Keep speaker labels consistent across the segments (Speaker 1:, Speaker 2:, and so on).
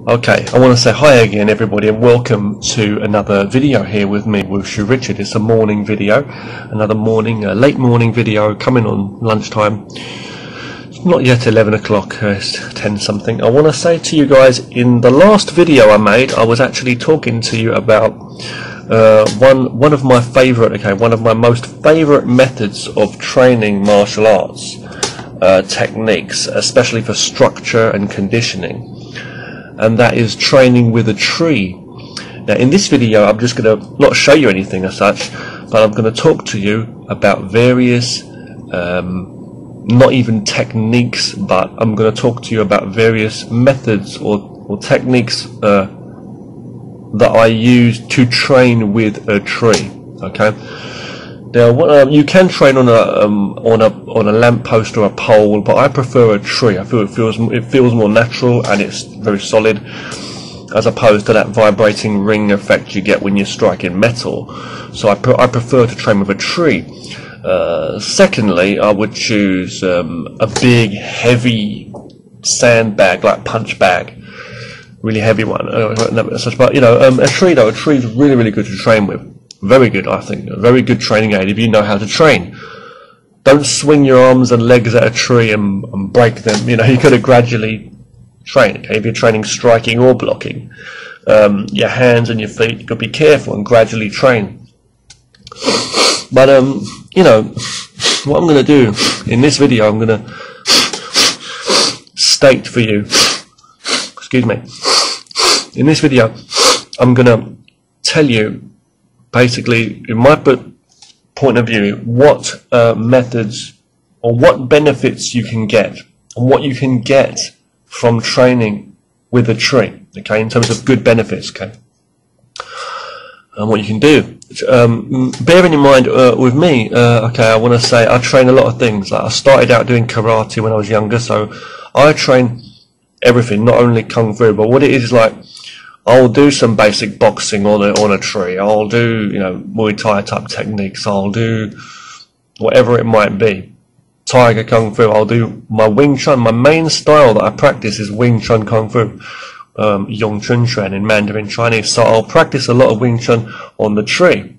Speaker 1: Okay, I want to say hi again everybody and welcome to another video here with me, Wushu Richard. It's a morning video, another morning, late morning video coming on lunchtime. It's not yet 11 o'clock, it's 10 something. I want to say to you guys, in the last video I made, I was actually talking to you about one of my favourite, one of my most favourite methods of training martial arts techniques, especially for structure and conditioning. And that is training with a tree. Now in this video I'm just going to not show you anything as such, but I'm going to talk to you about various, not even techniques, but I'm going to talk to you about various methods or techniques that I use to train with a tree. Okay. Now, you can train on a lamppost or a pole, but I prefer a tree. I feel it feels more natural and it's very solid, as opposed to that vibrating ring effect you get when you're striking metal. So I prefer to train with a tree. Secondly, I would choose a big, heavy sandbag, like punch bag, really heavy one. But a tree is really, really good to train with. Very good, I think. A very good training aid if you know how to train. Don't swing your arms and legs at a tree and break them. You got to gradually train. Okay, if you're training striking or blocking, your hands and your feet, you've got to be careful and gradually train. But what I'm going to do in this video, I'm going to state for you. Excuse me. In this video, I'm going to tell you, basically, in my point of view, what methods or what benefits you can get and what you can get from training with a tree, okay, in terms of good benefits, okay, and what you can do. Bearing in mind with me, okay, I want to say I train a lot of things. Like I started out doing karate when I was younger, so I train everything, not only kung fu, but what it is like. I'll do some basic boxing on a tree. I'll do, Muay Thai type techniques. I'll do whatever it might be. Tiger Kung Fu. I'll do my Wing Chun. My main style that I practice is Wing Chun Kung Fu, Yong Chun Chuan in Mandarin Chinese. So I'll practice a lot of Wing Chun on the tree.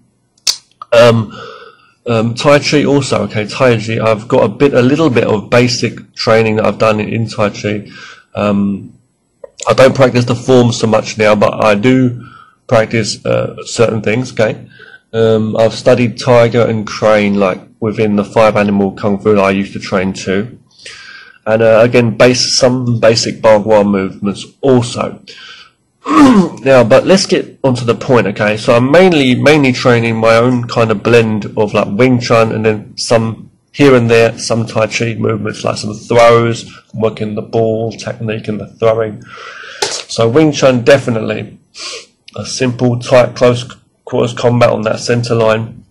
Speaker 1: Tai Chi also. Okay, Tai Chi. I've got a little bit of basic training that I've done in Tai Chi. I don't practice the forms so much now, but I do practice certain things. Okay, I've studied tiger and crane, like within the 5 animal kung fu that I used to train too, and again, some basic Bagua movements also. Now, but let's get onto the point. Okay, so I'm mainly training my own kind of blend of like Wing Chun and then some. Here and there, some Tai Chi movements, like some throws, working the ball technique and the throwing. So Wing Chun, definitely a simple, tight, close quarters combat on that center line,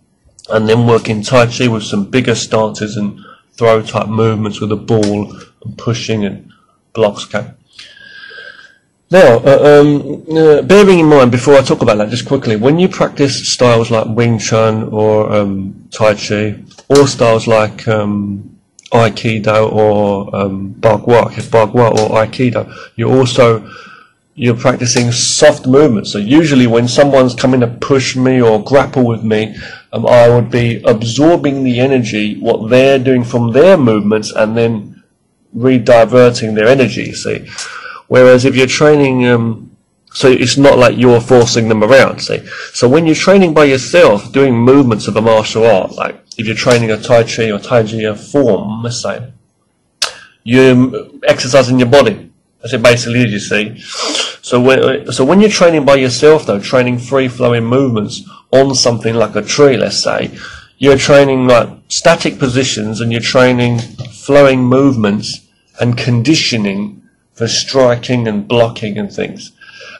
Speaker 1: and then working Tai Chi with some bigger stances and throw type movements with the ball and pushing and blocks. Okay. Now, bearing in mind, before I talk about that, just quickly, when you practice styles like Wing Chun or Tai Chi, or styles like Aikido or Bagua or Aikido, you're practicing soft movements. So usually when someone's coming to push me or grapple with me, I would be absorbing the energy, what they're doing from their movements, and then rediverting their energy, you see. Whereas if you're training, so it's not like you're forcing them around, see. So when you're training by yourself, doing movements of a martial art, like if you're training a Tai Chi or Tai Chi form, let's say, you're exercising your body. That's it basically is, you see. So when you're training by yourself, though, training free-flowing movements on something like a tree, let's say, you're training like static positions and you're training flowing movements and conditioning for striking and blocking and things,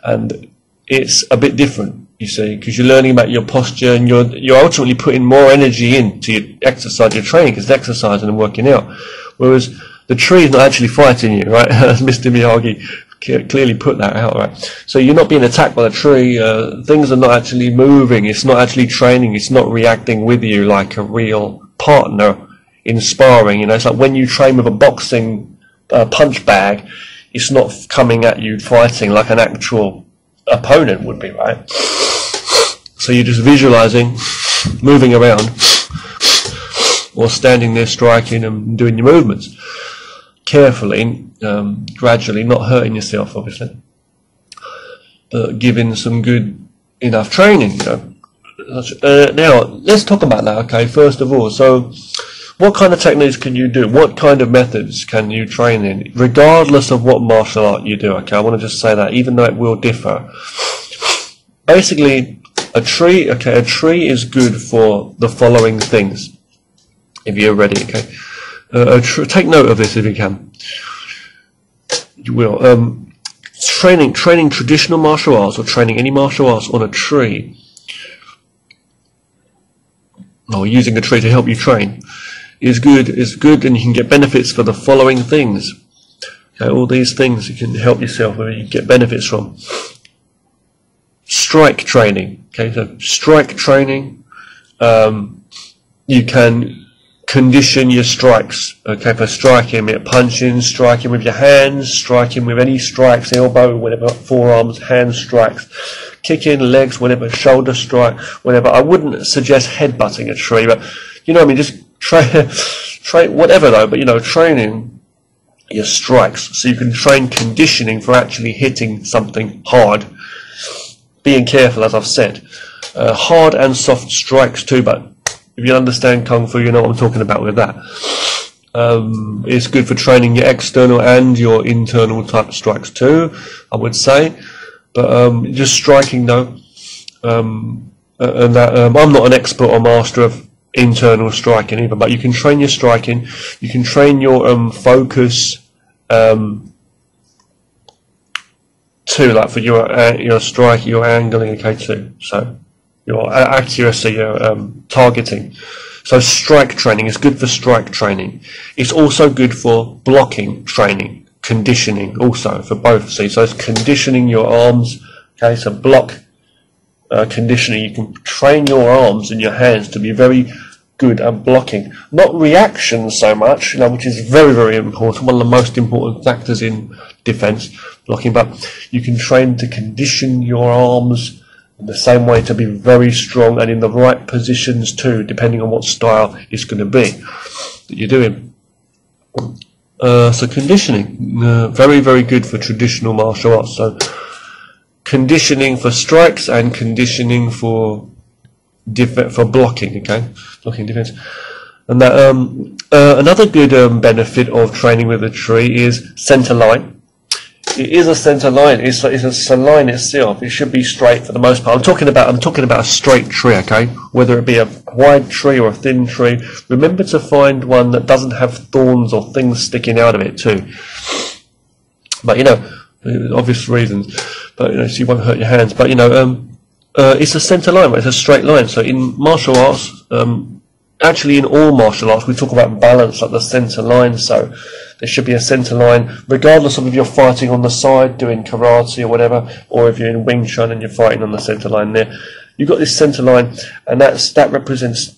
Speaker 1: and it's a bit different, you see, because you're learning about your posture and you're ultimately putting more energy into your exercise, your training, because it's exercising and working out. Whereas the tree is not actually fighting you, right? As Mr. Miyagi clearly put that out, right? So you're not being attacked by the tree. Things are not actually moving. It's not actually training. It's not reacting with you like a real partner in sparring. It's like when you train with a boxing punch bag. it's not coming at you fighting like an actual opponent would be, right? So you're just visualizing, moving around, or standing there striking and doing your movements carefully, gradually, not hurting yourself, obviously, but giving some good enough training, you know. Now, let's talk about that, okay, first of all. So, what kind of techniques can you do? What kind of methods can you train in, regardless of what martial art you do, okay? I want to just say that, even though it will differ. Basically, a tree is good for the following things, if you're ready, okay? Take note of this if you can. You will. Training traditional martial arts, or training any martial arts on a tree, or using a tree to help you train, is good, and you can get benefits for the following things. Okay, all these things you can help yourself with, you get benefits from. Strike training. Okay, so strike training, you can condition your strikes, okay, for striking, punching, striking with your hands, striking with any strikes, elbow, whatever, forearms, hand strikes, kicking, legs, whatever, shoulder strike, whatever. I wouldn't suggest headbutting a tree, but, you know what I mean, just train, whatever though, but, you know, training your strikes, so you can train conditioning for actually hitting something hard, being careful, as I've said, hard and soft strikes too, but if you understand Kung Fu, you know what I'm talking about with that. It's good for training your external and your internal type strikes too, I would say. But just striking though, and that I'm not an expert or master of internal striking either, but you can train your striking, you can train your focus too, like for your strike, your angling, okay, too. So your accuracy, your targeting. So strike training is good for strike training. It's also good for blocking training, conditioning also for both. See, so it's conditioning your arms. Okay, so block conditioning. You can train your arms and your hands to be very good at blocking, not reaction so much, you know, which is very, very important. One of the most important factors in defense, blocking. But you can train to condition your arms in the same way to be very strong and in the right positions too, depending on what style it's going to be that you're doing. So conditioning, very, very good for traditional martial arts. So conditioning for strikes and conditioning for blocking, okay, blocking defense. And that another good benefit of training with a tree is center line. It is a center line. It's a line itself. It should be straight for the most part. I'm talking about a straight tree, okay? Whether it be a wide tree or a thin tree. Remember to find one that doesn't have thorns or things sticking out of it too. But you know, obvious reasons. But you know, so you won't hurt your hands. But you know, it's a center line. It's a straight line. So in martial arts, actually in all martial arts, we talk about balance, like the center line. So there should be a center line, regardless of if you're fighting on the side, doing karate or whatever, or if you're in Wing Chun and you're fighting on the center line there. You've got this center line, and that represents,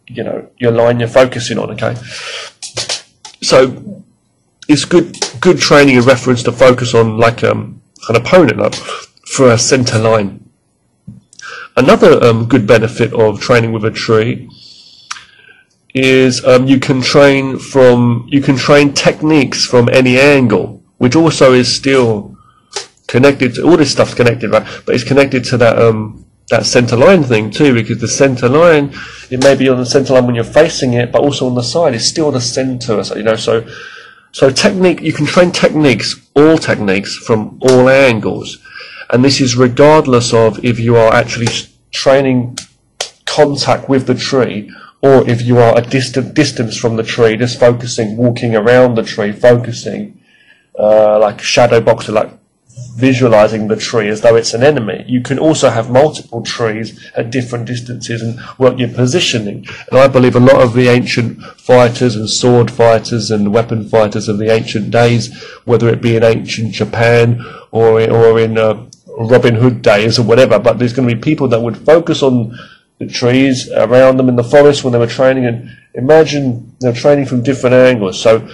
Speaker 1: you know, your line you're focusing on, okay? So it's good training and reference to focus on, like an opponent, like, for a center line. Another good benefit of training with a tree is you can train techniques from any angle, which also is still connected to all this stuff's connected, right? But it's connected to that center line thing too, because the center line, it may be on the center line when you're facing it, but also on the side, it's still the center. So, you know, so technique, you can train all techniques from all angles, and this is regardless of if you are actually training contact with the tree, or if you are a distant distance from the tree, just focusing, walking around the tree, focusing, like shadow boxer, like visualizing the tree as though it's an enemy. You can also have multiple trees at different distances and work your positioning. And I believe a lot of the ancient fighters and sword fighters and weapon fighters of the ancient days, whether it be in ancient Japan or in Robin Hood days or whatever, but there's going to be people that would focus on the trees around them in the forest when they were training, and imagine they're training from different angles. So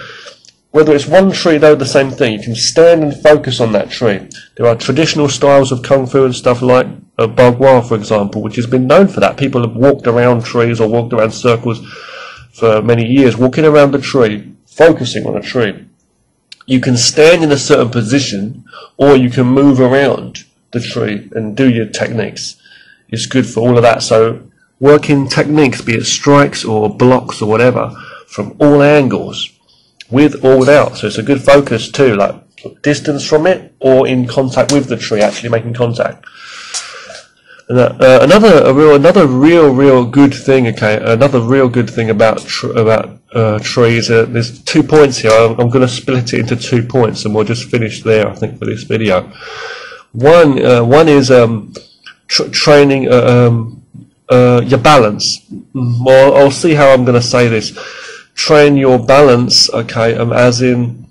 Speaker 1: Whether it's one tree though, the same thing. You can stand and focus on that tree. There are traditional styles of Kung Fu and stuff like Bagua, for example, which has been known for that. People have walked around trees or walked around circles for many years, walking around the tree, focusing on a tree. You can stand in a certain position, or you can move around the tree and do your techniques. It's good for all of that. So working techniques, be it strikes or blocks or whatever, from all angles, with or without. So it's a good focus too, like distance from it or in contact with the tree, actually making contact. And another real good thing. Okay, another real good thing about trees. There's 2 points here. I'm going to split it into 2 points, and we'll just finish there, I think, for this video. One is training your balance. Well, I'll see how I'm going to say this. Train your balance, okay, as in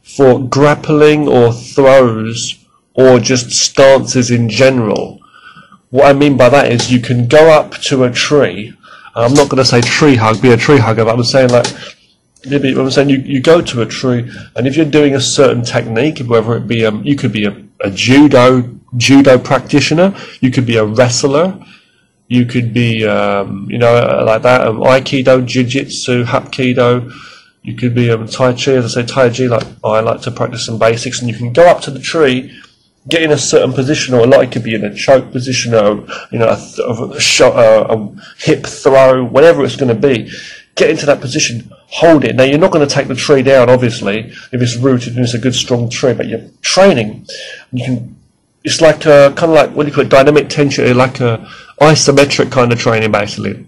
Speaker 1: for grappling or throws or just stances in general. What I mean by that is you can go up to a tree. I'm not going to say tree hug, be a tree hugger, but I'm saying like, maybe I'm saying you go to a tree, and if you're doing a certain technique, whether it be you could be a judo practitioner, you could be a wrestler, you could be you know, like that, aikido, jiu-jitsu, hapkido. You could be tai chi, as I say, tai chi. Like I like to practice some basics, and you can go up to the tree, get in a certain position, or like it could be in a choke position, or you know, a hip throw, whatever it's going to be. Get into that position, hold it. Now you're not going to take the tree down, obviously, if it's rooted and it's a good strong tree. But you're training. You can. It's like kind of like, what do you call it, dynamic tension, like a isometric kind of training, basically.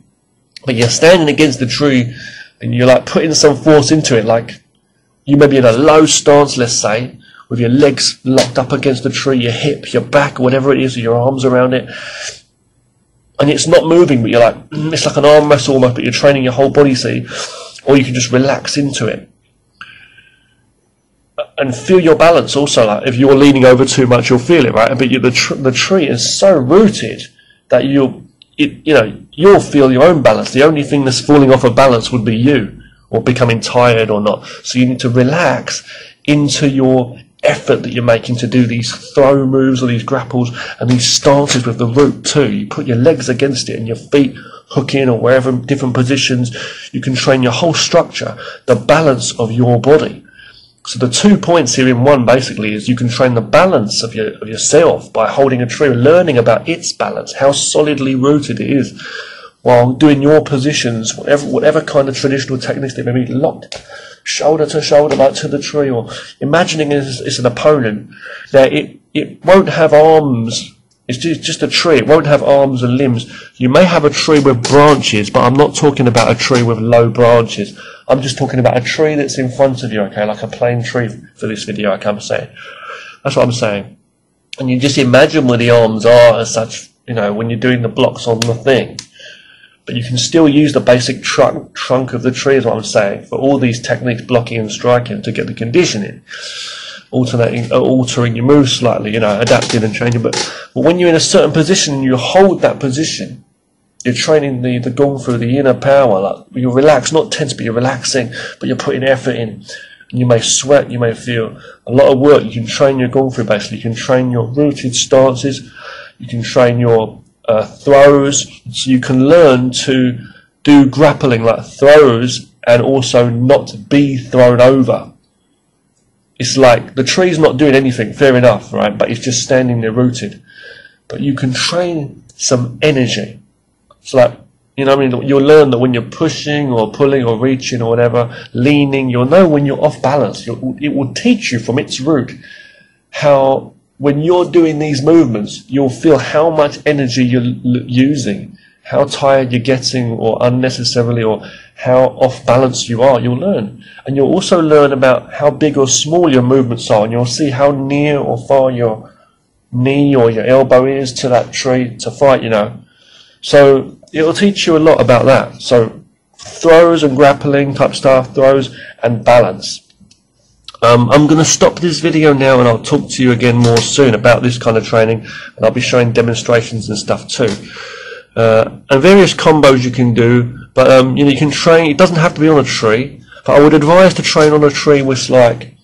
Speaker 1: But you're standing against the tree, and you're like putting some force into it. Like you may be in a low stance, let's say, with your legs locked up against the tree, your hip, your back, whatever it is, your arms around it, and it's not moving, but you're like, it's like an arm wrestle almost, but you're training your whole body, see? Or you can just relax into it. And feel your balance also. Like if you're leaning over too much, you'll feel it, right? But the tree is so rooted that you'll feel your own balance. The only thing that's falling off of balance would be you, or becoming tired or not. So you need to relax into your effort that you're making to do these throw moves or these grapples and these stances with the root too. You put your legs against it and your feet hook in, or wherever, different positions. You can train your whole structure, the balance of your body. So the 2 points here in one basically is you can train the balance of yourself by holding a tree, learning about its balance, how solidly rooted it is, while doing your positions, whatever kind of traditional techniques they may be, locked shoulder to shoulder, like to the tree, or imagining it's an opponent. Now it won't have arms. It's just a tree. It won't have arms and limbs. You may have a tree with branches, but I'm not talking about a tree with low branches. I'm just talking about a tree that's in front of you, okay, like a plain tree for this video, like I'm saying. That's what I'm saying. And you just imagine where the arms are as such, you know, when you're doing the blocks on the thing. But you can still use the basic trunk of the tree, is what I'm saying, for all these techniques, blocking and striking, to get the conditioning. Altering your moves slightly, you know, adapting and changing. But when you're in a certain position, you hold that position. You're training the Kung Fu, the inner power. Like you're relaxed, not tense, but you're relaxing. But you're putting effort in. And you may sweat. You may feel a lot of work. You can train your Kung Fu basically. You can train your rooted stances. You can train your throws. So you can learn to do grappling, like throws, and also not be thrown over. It's like the tree's not doing anything, fair enough, right? But it's just standing there rooted. But you can train some energy. It's like, you know what I mean? You'll learn that when you're pushing or pulling or reaching or whatever, leaning, you'll know when you're off balance. It will teach you from its root how, when you're doing these movements, you'll feel how much energy you're using, how tired you're getting, or unnecessarily, or how off balance you are. You'll learn. And you'll also learn about how big or small your movements are, and you'll see how near or far your knee or your elbow is to that tree to fight, you know. So it'll teach you a lot about that. So throws and grappling type stuff, throws and balance. I'm going to stop this video now, and I'll talk to you again more soon about this kind of training, and I'll be showing demonstrations and stuff too. And various combos you can do, but you know, you can train. It doesn't have to be on a tree. But I would advise to train on a tree with like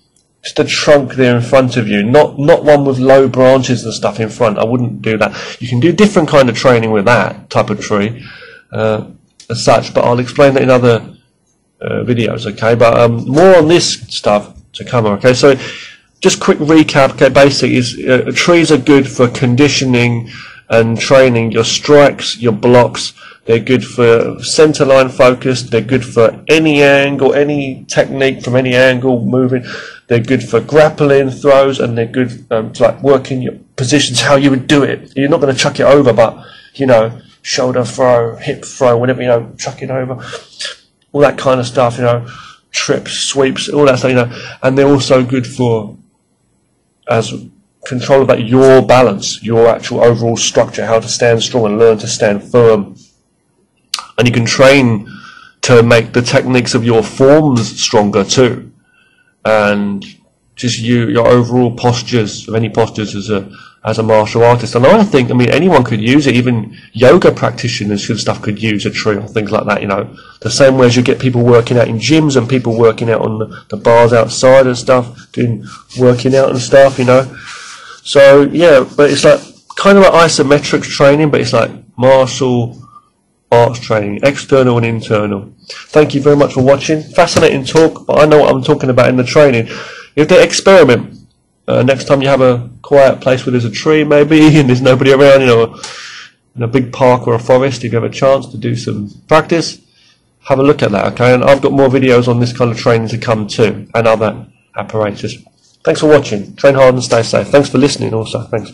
Speaker 1: just a trunk there in front of you, not one with low branches and stuff in front. I wouldn't do that. You can do different kind of training with that type of tree as such, but I'll explain that in other videos, okay? But more on this stuff to come, okay? So just quick recap, okay? Basic is trees are good for conditioning and training your strikes, your blocks. They're good for center line focus. They're good for any angle, any technique from any angle moving. They're good for grappling throws, and they're good to like working your positions how you would do it. You're not going to chuck it over, but you know, shoulder throw, hip throw, whatever, you know, chuck it over, all that kind of stuff, you know, trips, sweeps, all that stuff, you know. And they're also good for as control about your balance, your actual overall structure, how to stand strong and learn to stand firm. And you can train to make the techniques of your forms stronger too, and just your overall postures, of any postures as a martial artist. And I think, I mean, anyone could use it. Even yoga practitioners and stuff could use a tree or things like that, you know. The same way as you get people working out in gyms and people working out on the bars outside and stuff, working out and stuff, you know. So yeah, but it's like kind of like isometric training, but it's like martial arts training, external and internal. Thank you very much for watching. Fascinating talk, but I know what I'm talking about in the training. If they experiment, next time you have a quiet place where there's a tree maybe and there's nobody around, you know, in a big park or a forest, if you have a chance to do some practice, have a look at that, okay? And I've got more videos on this kind of training to come too, and other apparatus. Thanks for watching. Train hard and stay safe. Thanks for listening also. Thanks.